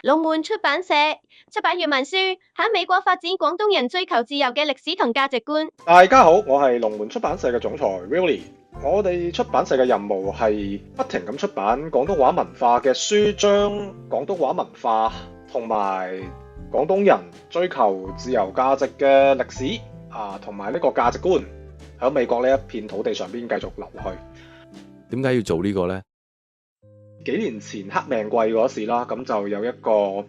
龍門出版社出版粵文書，喺美國發展廣東人追求自由嘅歷史同價值觀。大家好，我係龍門出版社嘅總裁 Willie。我哋出版社嘅任務係不停咁出版廣東話文化嘅書，將廣東話文化同埋廣東人追求自由價值嘅歷史同埋呢個價值觀喺美國呢一片土地上邊繼續流去。點解要做呢個呢？幾年前黑命貴嗰時啦，咁就有一個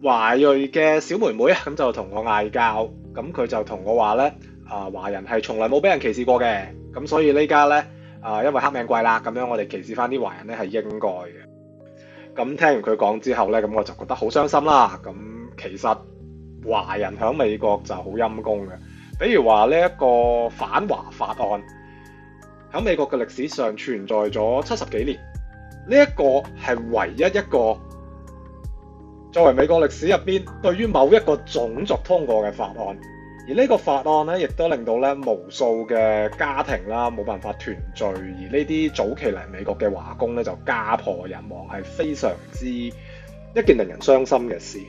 華裔嘅小妹妹咁就同我嗌交，咁佢就同我話呢，華人係從來冇俾人歧視過嘅，咁所以呢家呢，因為黑命貴啦，咁樣我哋歧視翻啲華人呢係應該嘅。咁聽完佢講之後呢，咁我就覺得好傷心啦。咁其實華人喺美國就好陰功嘅，比如話呢一個反華法案喺美國嘅歷史上存在咗70幾年。呢一個係唯一一個作為美國歷史入邊對於某一個種族通過嘅法案，而呢個法案咧，亦都令到咧無數嘅家庭啦冇辦法團聚，而呢啲早期嚟美國嘅華工咧就家破人亡，係非常之一件令人傷心嘅事。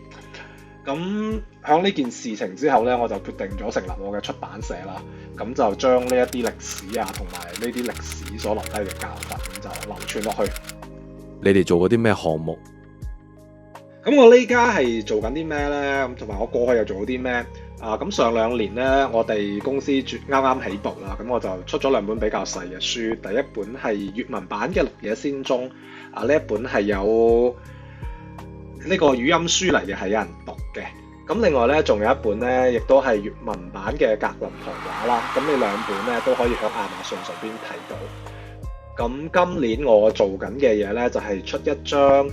咁喺呢件事情之後咧，我就決定咗成立我嘅出版社啦。咁就將呢一啲歷史同埋呢啲歷史所留低嘅教訓咁就流傳落去。你哋做過啲咩項目？咁我呢家係做緊啲咩呢？咁同埋我過去又做咗啲咩？咁上2年呢，我哋公司啱啱起步啦，咁我就出咗2本比較細嘅書。第一本係粵文版嘅《綠野仙蹤》，呢一本係有呢個語音書嚟嘅，係有人讀嘅。咁另外呢，仲有一本呢，亦都係粵文版嘅《格林童話》啦。咁呢2本呢，都可以喺亞馬遜上邊睇到。咁今年我做緊嘅嘢呢，就係出一張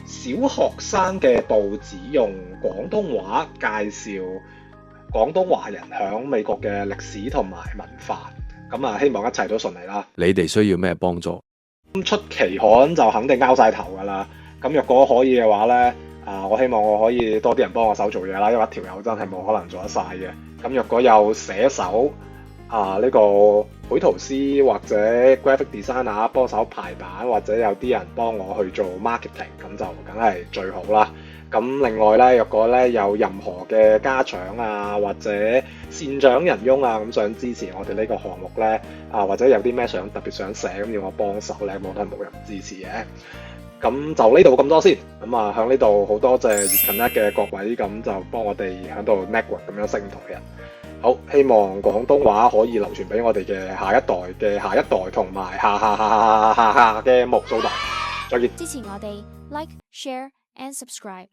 小學生嘅報紙，用廣東話介紹廣東華人響美國嘅歷史同埋文化。咁希望一切都順利啦。你哋需要咩幫助？出期刊就肯定拗晒頭噶啦。咁若果可以嘅話呢，我希望我可以多啲人幫我手做嘢啦，因為一條友真係冇可能做得晒嘅。咁若果有寫手呢個繪圖師或者 graphic designer 幫手排版，或者有啲人幫我去做 marketing， 咁就梗係最好啦。咁另外呢，若果呢有任何嘅家長或者善長仁翁咁想支持我哋呢個項目呢，或者有啲咩特別想寫咁要我幫手呢，我都係冇人支持嘅。咁就呢度咁多先。咁響呢度好多謝粵 Connect 嘅各位，咁就幫我哋喺度 network 咁樣識唔同嘅人。好，希望廣東話可以流傳俾我哋嘅下一代嘅下一代，同埋下嘅無數代。再見。支持我哋 Like、Share and Subscribe。